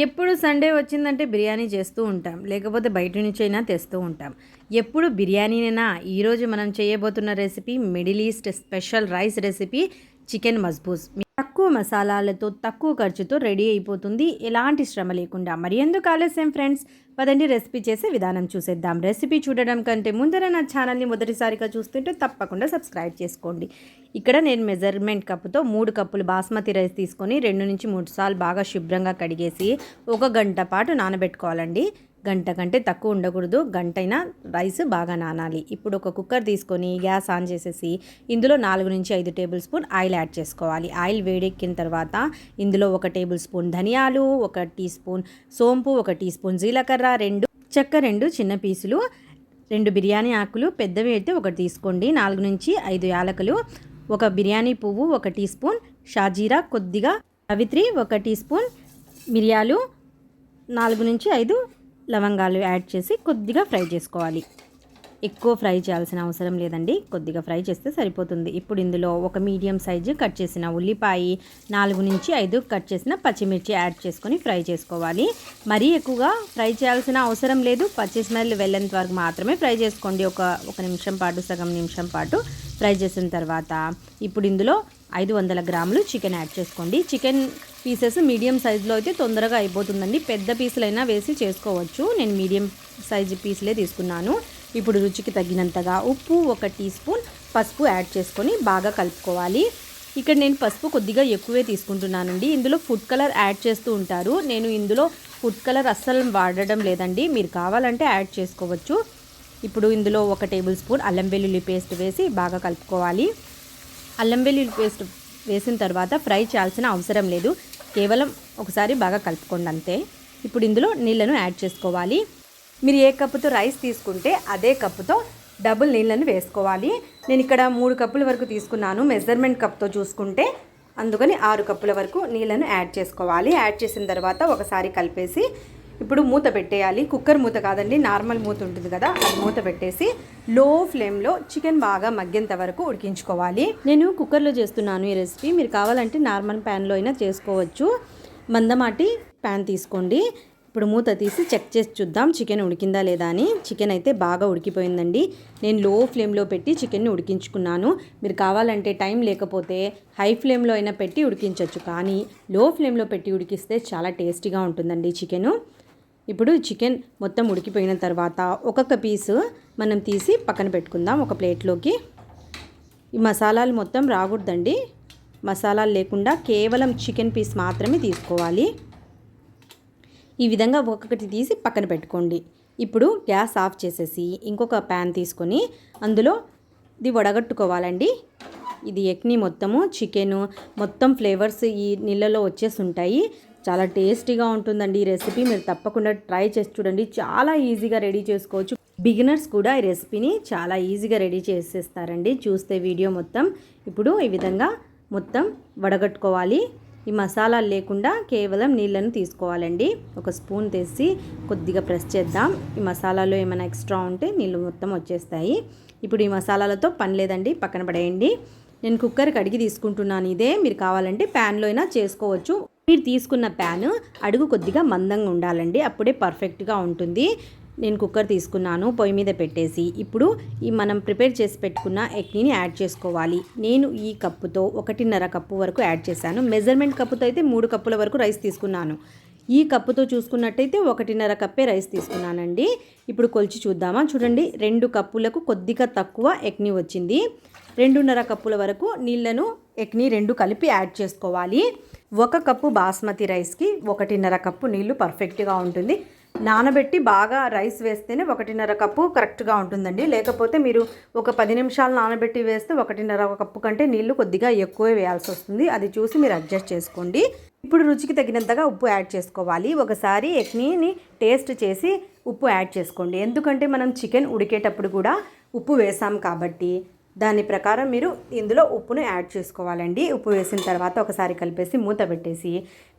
ఎప్పుడు సండే వచ్చిందంటే బిర్యానీ చేస్తూ ఉంటాం, లేకపోతే బయట నుంచి అయినా తెస్తూ ఉంటాం. ఎప్పుడు బిర్యానీనేనా? ఈరోజు మనం చేయబోతున్న recipe middle east special rice recipe chicken మజ్బూస్. తక్కువ మసాలాలతో తక్కువ ఖర్చుతో రెడీ అయిపోతుంది, ఎలాంటి శ్రమ లేకుండా. మరి ఎందుకు ఆలస్యం ఫ్రెండ్స్, పదండి రెసిపీ చేసే విధానం చూసేద్దాం. రెసిపీ చూడడం కంటే ముందర నా ఛానల్ని మొదటిసారిగా చూస్తుంటే తప్పకుండా సబ్స్క్రైబ్ చేసుకోండి. ఇక్కడ నేను మెజర్మెంట్ కప్పుతో 3 కప్పులు బాస్మతి రైస్ తీసుకొని 2 నుంచి 3 సార్లు బాగా శుభ్రంగా కడిగేసి 1 గంట పాటు నానబెట్టుకోవాలండి. గంట కంటే తక్కువ ఉండకూడదు, గంటైనా రైస్ బాగా నానాలి. ఇప్పుడు ఒక కుక్కర్ తీసుకొని గ్యాస్ ఆన్ చేసేసి ఇందులో 4 నుంచి 5 టేబుల్ స్పూన్ ఆయిల్ యాడ్ చేసుకోవాలి. ఆయిల్ వేడెక్కిన తర్వాత ఇందులో 1 టేబుల్ స్పూన్ ధనియాలు, 1 టీ స్పూన్ సోంపు, 1 టీ స్పూన్ జీలకర్ర, 2 చెక్క, 2 చిన్న పీసులు, 2 బిర్యానీ ఆకులు పెద్దవి అయితే 1 తీసుకోండి, 4 నుంచి 5 యాలకులు, 1 బిర్యానీ పువ్వు, 1 టీ స్పూన్ షాజీరా, కొద్దిగా సావిత్రి, 1 టీ స్పూన్ మిరియాలు, 4 నుంచి 5 లవంగాలు యాడ్ చేసి కొద్దిగా ఫ్రై చేసుకోవాలి. ఎక్కువ ఫ్రై చేయాల్సిన అవసరం లేదండి, కొద్దిగా ఫ్రై చేస్తే సరిపోతుంది. ఇప్పుడు ఇందులో 1 మీడియం సైజు కట్ చేసిన ఉల్లిపాయ, 4 నుంచి 5 కట్ చేసిన పచ్చిమిర్చి యాడ్ చేసుకొని ఫ్రై చేసుకోవాలి. మరీ ఎక్కువగా ఫ్రై చేయాల్సిన అవసరం లేదు, పచ్చి స్మెల్ వెళ్ళేంత వరకు మాత్రమే ఫ్రై చేసుకోండి. ఒక నిమిషం పాటు, సగం నిమిషం పాటు ఫ్రై చేసిన తర్వాత ఇప్పుడు ఇందులో 500 గ్రాములు చికెన్ యాడ్ చేసుకోండి. చికెన్ పీసెస్ మీడియం సైజులో అయితే తొందరగా అయిపోతుందండి, పెద్ద పీసులైనా వేసి చేసుకోవచ్చు. నేను మీడియం సైజు పీసులే తీసుకున్నాను. ఇప్పుడు రుచికి తగినంతగా ఉప్పు, 1 టీ స్పూన్ పసుపు యాడ్ చేసుకొని బాగా కలుపుకోవాలి. ఇక్కడ నేను పసుపు కొద్దిగా ఎక్కువే తీసుకుంటున్నానండి. ఇందులో ఫుడ్ కలర్ యాడ్ చేస్తూ ఉంటారు, నేను ఇందులో ఫుడ్ కలర్ అస్సలు వాడడం లేదండి, మీరు కావాలంటే యాడ్ చేసుకోవచ్చు. ఇప్పుడు ఇందులో 1 టేబుల్ స్పూన్ అల్లం వెల్లుల్లి పేస్ట్ వేసి బాగా కలుపుకోవాలి. అల్లం వెల్లుల్లి పేస్ట్ వేసిన తర్వాత ఫ్రై చేయాల్సిన అవసరం లేదు, కేవలం ఒకసారి బాగా కలుపుకోండి అంతే. ఇప్పుడు ఇందులో నీళ్ళను యాడ్ చేసుకోవాలి. మీరు ఏ కప్పుతో రైస్ తీసుకుంటే అదే కప్పుతో డబుల్ నీళ్ళను వేసుకోవాలి. నేను ఇక్కడ 3 కప్పుల వరకు తీసుకున్నాను మెజర్మెంట్ కప్తో చూసుకుంటే, అందుకని 6 కప్పుల వరకు నీళ్ళను యాడ్ చేసుకోవాలి. యాడ్ చేసిన తర్వాత ఒకసారి కలిపేసి ఇప్పుడు మూత పెట్టేయాలి. కుక్కర్ మూత కాదండి, నార్మల్ మూత ఉంటుంది కదా, అది మూత పెట్టేసి లో ఫ్లేమ్లో చికెన్ బాగా మగ్గేంత వరకు ఉడికించుకోవాలి. నేను కుక్కర్లో చేస్తున్నాను ఈ రెసిపీ, మీరు కావాలంటే నార్మల్ ప్యాన్లో అయినా చేసుకోవచ్చు. మందమాటి ప్యాన్ తీసుకోండి. ఇప్పుడు మూత తీసి చెక్ చేసి చూద్దాం చికెన్ ఉడికిందా లేదా అని. చికెన్ అయితే బాగా ఉడికిపోయిందండి. నేను లో ఫ్లేమ్లో పెట్టి చికెన్ని ఉడికించుకున్నాను. మీరు కావాలంటే టైం లేకపోతే హై ఫ్లేమ్లో అయినా పెట్టి ఉడికించవచ్చు, కానీ లో ఫ్లేమ్లో పెట్టి ఉడికిస్తే చాలా టేస్టీగా ఉంటుందండి చికెను. ఇప్పుడు చికెన్ మొత్తం ఉడికిపోయిన తర్వాత ఒక్కొక్క పీసు మనం తీసి పక్కన పెట్టుకుందాం ఒక ప్లేట్లోకి. ఈ మసాలాలు మొత్తం రాకూడదండి, మసాలాలు లేకుండా కేవలం చికెన్ పీస్ మాత్రమే తీసుకోవాలి. ఈ విధంగా ఒక్కొక్కటి తీసి పక్కన పెట్టుకోండి. ఇప్పుడు గ్యాస్ ఆఫ్ చేసేసి ఇంకొక ప్యాన్ తీసుకొని అందులో ఇది వడగట్టుకోవాలండి. ఇది ఎక్ని మొత్తము చికెను మొత్తం ఫ్లేవర్స్ ఈ నీళ్ళలో వచ్చేసి ఉంటాయి. చాలా టేస్టీగా ఉంటుందండి ఈ రెసిపీ, మీరు తప్పకుండా ట్రై చేసి చూడండి. చాలా ఈజీగా రెడీ చేసుకోవచ్చు, బిగినర్స్ కూడా ఈ రెసిపీని చాలా ఈజీగా రెడీ చేసేస్తారండి చూస్తే వీడియో మొత్తం. ఇప్పుడు ఈ విధంగా మొత్తం వడగట్టుకోవాలి. ఈ మసాలాలు లేకుండా కేవలం నీళ్ళను తీసుకోవాలండి. 1 స్పూన్ తీసి కొద్దిగా ప్రెస్ చేద్దాం, ఈ మసాలాలో ఏమైనా ఎక్స్ట్రా ఉంటే నీళ్ళు మొత్తం వచ్చేస్తాయి. ఇప్పుడు ఈ మసాలాలతో పని లేదండి, పక్కన పడేయండి. నేను కుక్కర్ కడిగి తీసుకుంటున్నాను ఇదే, మీరు కావాలంటే ప్యాన్లో అయినా చేసుకోవచ్చు. మీరు తీసుకున్న ప్యాన్ అడుగు కొద్దిగా మందంగా ఉండాలండి, అప్పుడే పర్ఫెక్ట్గా ఉంటుంది. నేను కుక్కర్ తీసుకున్నాను, పొయ్యి మీద పెట్టేసి ఇప్పుడు ఈ మనం ప్రిపేర్ చేసి పెట్టుకున్న ఎగ్ని యాడ్ చేసుకోవాలి. నేను ఈ కప్పుతో 1.5 కప్పు వరకు యాడ్ చేశాను. మెజర్మెంట్ కప్పుతో అయితే 3 కప్పుల వరకు రైస్ తీసుకున్నాను. ఈ కప్పుతో చూసుకున్నట్టయితే 1.5 కప్పే రైస్ తీసుకున్నానండి. ఇప్పుడు కొలిచి చూద్దామా, చూడండి 2 కప్పులకు కొద్దిగా తక్కువ ఎగ్ని వచ్చింది. 2.5 కప్పుల వరకు నీళ్ళను ఎగ్ని 2 కలిపి యాడ్ చేసుకోవాలి. 1 కప్పు బాస్మతి రైస్కి 1.5 కప్పు నీళ్ళు పర్ఫెక్ట్గా ఉంటుంది. నానబెట్టి బాగా రైస్ వేస్తేనే 1.5 కప్పు కరెక్ట్గా ఉంటుందండి, లేకపోతే మీరు ఒక 10 నిమిషాలు నానబెట్టి వేస్తే 1.5 కప్పు కంటే నీళ్లు కొద్దిగా ఎక్కువే వేయాల్సి వస్తుంది, అది చూసి మీరు అడ్జస్ట్ చేసుకోండి. ఇప్పుడు రుచికి తగినంతగా ఉప్పు యాడ్ చేసుకోవాలి. ఒకసారి ఎగ్ని టేస్ట్ చేసి ఉప్పు యాడ్ చేసుకోండి, ఎందుకంటే మనం చికెన్ ఉడికేటప్పుడు కూడా ఉప్పు వేసాం కాబట్టి దాని ప్రకారం మీరు ఇందులో ఉప్పును యాడ్ చేసుకోవాలండి. ఉప్పు వేసిన తర్వాత ఒకసారి కలిపేసి మూత పెట్టేసి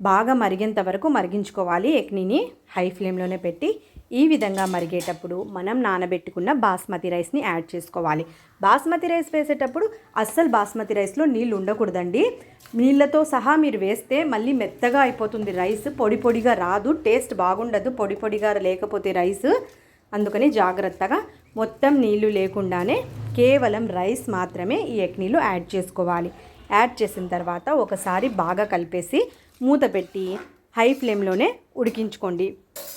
బాగా మరిగేంత వరకు మరిగించుకోవాలి. ఎగ్ని హై ఫ్లేమ్లోనే పెట్టి ఈ విధంగా మరిగేటప్పుడు మనం నానబెట్టుకున్న బాస్మతి రైస్ని యాడ్ చేసుకోవాలి. బాస్మతి రైస్ వేసేటప్పుడు అస్సలు బాస్మతి రైస్లో నీళ్ళు ఉండకూడదండి. నీళ్ళతో సహా మీరు వేస్తే మళ్ళీ మెత్తగా అయిపోతుంది రైస్, పొడి పొడిగా రాదు, టేస్ట్ బాగుండదు పొడి పొడిగా లేకపోతే రైస్. అందుకని జాగ్రత్తగా మొత్తం నీళ్లు లేకుండానే కేవలం రైస్ మాత్రమే ఈ ఎక్నీలో యాడ్ చేసుకోవాలి. యాడ్ చేసిన తర్వాత ఒకసారి బాగా కలిపేసి మూత పెట్టి హై ఫ్లేమ్లోనే ఉడికించుకోండి.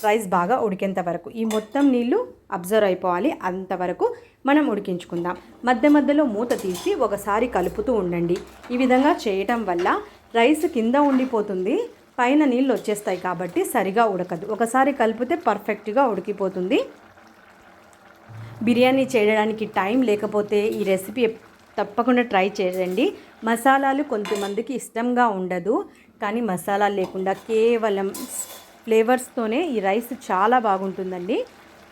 రైస్ బాగా ఉడికేంత వరకు ఈ మొత్తం నీళ్ళు అబ్జర్వ్ అయిపోవాలి, అంతవరకు మనం ఉడికించుకుందాం. మధ్య మధ్యలో మూత తీసి ఒకసారి కలుపుతూ ఉండండి. ఈ విధంగా చేయటం వల్ల రైస్ కింద ఉండిపోతుంది, పైన నీళ్ళు వచ్చేస్తాయి కాబట్టి సరిగా ఉడకదు. ఒకసారి కలిపితే పర్ఫెక్ట్గా ఉడికిపోతుంది. బిర్యానీ చేయడానికి టైం లేకపోతే ఈ రెసిపీ తప్పకుండా ట్రై చేయండి. మసాలాలు కొంతమందికి ఇష్టంగా ఉండదు, కానీ మసాలాలు లేకుండా కేవలం ఫ్లేవర్స్తోనే ఈ రైస్ చాలా బాగుంటుందండి.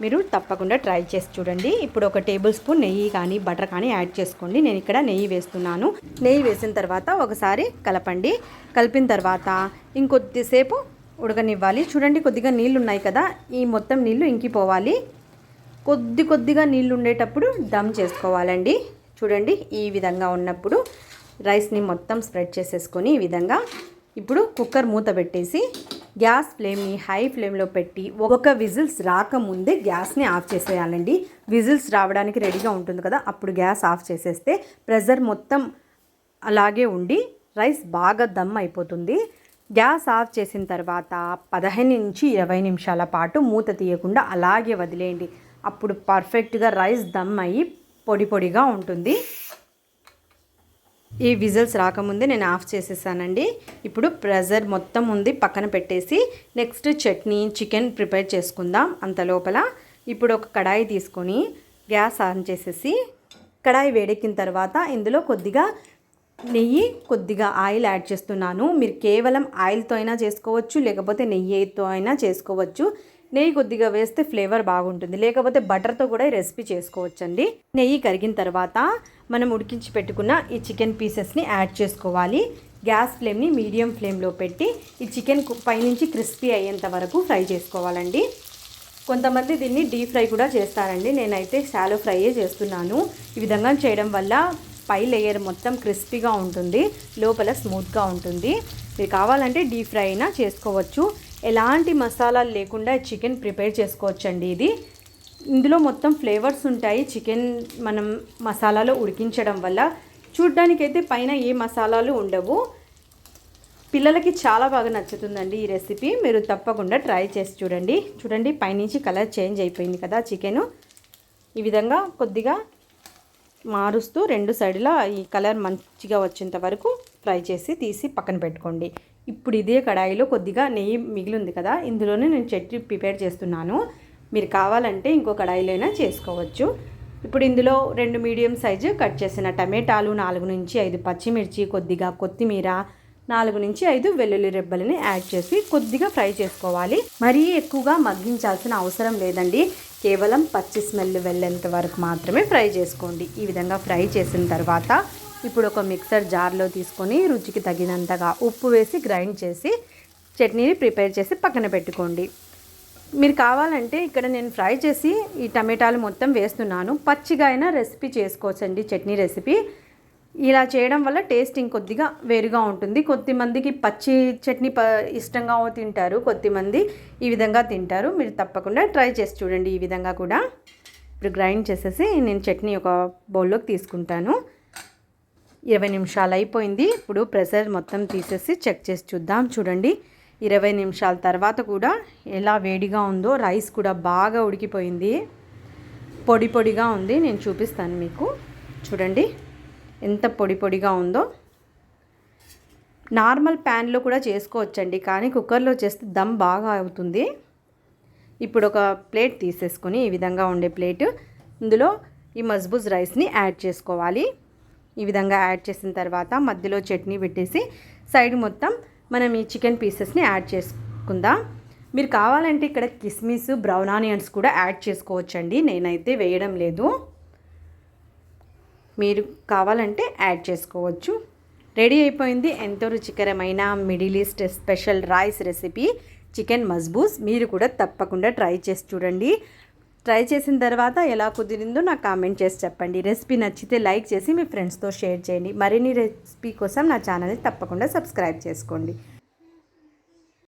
మీరు తప్పకుండా ట్రై చేసి చూడండి. ఇప్పుడు ఒక టేబుల్ స్పూన్ నెయ్యి కానీ బటర్ కానీ యాడ్ చేసుకోండి. నేను ఇక్కడ నెయ్యి వేస్తున్నాను. నెయ్యి వేసిన తర్వాత ఒకసారి కలపండి. కలిపిన తర్వాత ఇంకొద్దిసేపు ఉడకనివ్వాలి. చూడండి, కొద్దిగా నీళ్ళు ఉన్నాయి కదా, ఈ మొత్తం నీళ్ళు ఇంకిపోవాలి. కొద్దిగా నీళ్ళు ఉండేటప్పుడు దమ్ చేసుకోవాలండి. చూడండి, ఈ విధంగా ఉన్నప్పుడు రైస్ని మొత్తం స్ప్రెడ్ చేసేసుకొని ఈ విధంగా ఇప్పుడు కుక్కర్ మూత పెట్టేసి గ్యాస్ ఫ్లేమ్ని హై ఫ్లేమ్లో పెట్టి ఒక విజిల్స్ రాకముందే గ్యాస్ని ఆఫ్ చేసేయాలండి. విజిల్స్ రావడానికి రెడీగా ఉంటుంది కదా, అప్పుడు గ్యాస్ ఆఫ్ చేసేస్తే ప్రెషర్ మొత్తం అలాగే ఉండి రైస్ బాగా దమ్ అయిపోతుంది. గ్యాస్ ఆఫ్ చేసిన తర్వాత 15 నుంచి 20 నిమిషాల పాటు మూత తీయకుండా అలాగే వదిలేయండి. అప్పుడు పర్ఫెక్ట్గా రైస్ దమ్ అయ్యి పొడి పొడిగా ఉంటుంది. ఈ విజిల్స్ రాకముందే నేను ఆఫ్ చేసేసానండి. ఇప్పుడు ప్రెషర్ మొత్తం ఉంది, పక్కన పెట్టేసి నెక్స్ట్ చట్నీ చికెన్ ప్రిపేర్ చేసుకుందాం. అంత లోపల ఇప్పుడు ఒక కడాయి తీసుకొని గ్యాస్ ఆన్ చేసేసి కడాయి వేడెక్కిన తర్వాత ఇందులో కొద్దిగా నెయ్యి కొద్దిగా ఆయిల్ యాడ్ చేస్తున్నాను. మీరు కేవలం ఆయిల్తో అయినా చేసుకోవచ్చు, లేకపోతే నెయ్యితో అయినా చేసుకోవచ్చు. నెయ్యి కొద్దిగా వేస్తే ఫ్లేవర్ బాగుంటుంది, లేకపోతే బటర్తో కూడా ఈ రెసిపీ చేసుకోవచ్చండి. నెయ్యి కరిగిన తర్వాత మనం ఉడికించి పెట్టుకున్న ఈ చికెన్ పీసెస్ని యాడ్ చేసుకోవాలి. గ్యాస్ ఫ్లేమ్ని మీడియం ఫ్లేమ్లో పెట్టి ఈ చికెన్ పైనుంచి క్రిస్పీ అయ్యేంత వరకు ఫ్రై చేసుకోవాలండి. కొంతమంది దీన్ని డీప్ ఫ్రై కూడా చేస్తారండి, నేనైతే షాలో ఫ్రైయే చేస్తున్నాను. ఈ విధంగా చేయడం వల్ల పై లేయర్ మొత్తం క్రిస్పీగా ఉంటుంది, లోపల స్మూత్గా ఉంటుంది. మీరు కావాలంటే డీప్ ఫ్రై అయినా చేసుకోవచ్చు. ఎలాంటి మసాలాలు లేకుండా చికెన్ ప్రిపేర్ చేసుకోవచ్చండి. ఇది ఇందులో మొత్తం ఫ్లేవర్స్ ఉంటాయి. చికెన్ మనం మసాలాలో ఉడికించడం వల్ల చూడ్డానికైతే పైన ఏ మసాలాలు ఉండవు. పిల్లలకి చాలా బాగా నచ్చుతుందండి ఈ రెసిపీ. మీరు తప్పకుండా ట్రై చేసి చూడండి. చూడండి, పైనుంచి కలర్ చేంజ్ అయిపోయింది కదా చికెను. ఈ విధంగా కొద్దిగా మారుస్తూ రెండు సైడ్లా ఈ కలర్ మంచిగా వచ్చేంత వరకు ఫ్రై చేసి తీసి పక్కన పెట్టుకోండి. ఇప్పుడు ఇదే కడాయిలో కొద్దిగా నెయ్యి మిగిలింది కదా, ఇందులోనే నేను చట్నీ ప్రిపేర్ చేస్తున్నాను. మీరు కావాలంటే ఇంకో కడాయిలో అయినా చేసుకోవచ్చు. ఇప్పుడు ఇందులో 2 మీడియం సైజు కట్ చేసిన టమాటాలు, 4 నుంచి 5 పచ్చిమిర్చి, కొద్దిగా కొత్తిమీర, 4 నుంచి 5 వెల్లుల్లి రెబ్బలని యాడ్ చేసి కొద్దిగా ఫ్రై చేసుకోవాలి. మరీ ఎక్కువగా మగ్గించాల్సిన అవసరం లేదండి, కేవలం పచ్చి స్మెల్ వెళ్ళేంత వరకు మాత్రమే ఫ్రై చేసుకోండి. ఈ విధంగా ఫ్రై చేసిన తర్వాత ఇప్పుడు ఒక మిక్సర్ జార్లో తీసుకొని రుచికి తగినంతగా ఉప్పు వేసి గ్రైండ్ చేసి చట్నీని ప్రిపేర్ చేసి పక్కన పెట్టుకోండి. మీరు కావాలంటే ఇక్కడ నేను ఫ్రై చేసి ఈ టమాటాలు మొత్తం వేస్తున్నాను. పచ్చిగా అయినా రెసిపీ చేసుకోవచ్చండి చట్నీ రెసిపీ. ఇలా చేయడం వల్ల టేస్ట్ ఇంకొద్దిగా వేరుగా ఉంటుంది. కొద్దిమందికి పచ్చి చట్నీ ఇష్టంగా తింటారు, కొద్దిమంది ఈ విధంగా తింటారు. మీరు తప్పకుండా ట్రై చేసి చూడండి. ఈ విధంగా కూడా ఇప్పుడు గ్రైండ్ చేసేసి నేను చట్నీ ఒక బౌల్లోకి తీసుకుంటాను. 20 నిమిషాలు అయిపోయింది. ఇప్పుడు ప్రెషర్ మొత్తం తీసేసి చెక్ చేసి చూద్దాం. చూడండి, 20 నిమిషాల తర్వాత కూడా ఎలా వేడిగా ఉందో, రైస్ కూడా బాగా ఉడికిపోయింది, పొడి పొడిగా ఉంది. నేను చూపిస్తాను మీకు. చూడండి ఎంత పొడి పొడిగా ఉందో. నార్మల్ ప్యాన్లో కూడా చేసుకోవచ్చండి, కానీ కుక్కర్లో చేస్తే దమ్ బాగా అవుతుంది. ఇప్పుడు ఒక ప్లేట్ తీసేసుకొని ఈ విధంగా ఉండే ప్లేట్, ఇందులో ఈ మజ్బూజ్ రైస్ని యాడ్ చేసుకోవాలి. ఈ విధంగా యాడ్ చేసిన తర్వాత మధ్యలో చట్నీ పెట్టేసి సైడ్ మొత్తం మనం ఈ చికెన్ పీసెస్ని యాడ్ చేసుకుందాం. మీరు కావాలంటే ఇక్కడ కిస్మిస్, బ్రౌన్ ఆనియన్స్ కూడా యాడ్ చేసుకోవచ్చండి, నేనైతే వేయడం లేదు. మీరు కావాలంటే యాడ్ చేసుకోవచ్చు. రెడీ అయిపోయింది ఎంతో రుచికరమైన middle east special rice recipe. Chicken మజ్బూస్ మీరు కూడా తప్పకుండా ట్రై చేసి చూడండి. ట్రై చేసిన తర్వాత ఎలా కుదిరిందో నాకు కామెంట్ చేసి చెప్పండి. రెసిపీ నచ్చితే లైక్ చేసి మీ ఫ్రెండ్స్తో షేర్ చేయండి. మరిన్ని రెసిపీ కోసం నా ఛానల్ని తప్పకుండా సబ్స్క్రైబ్ చేసుకోండి.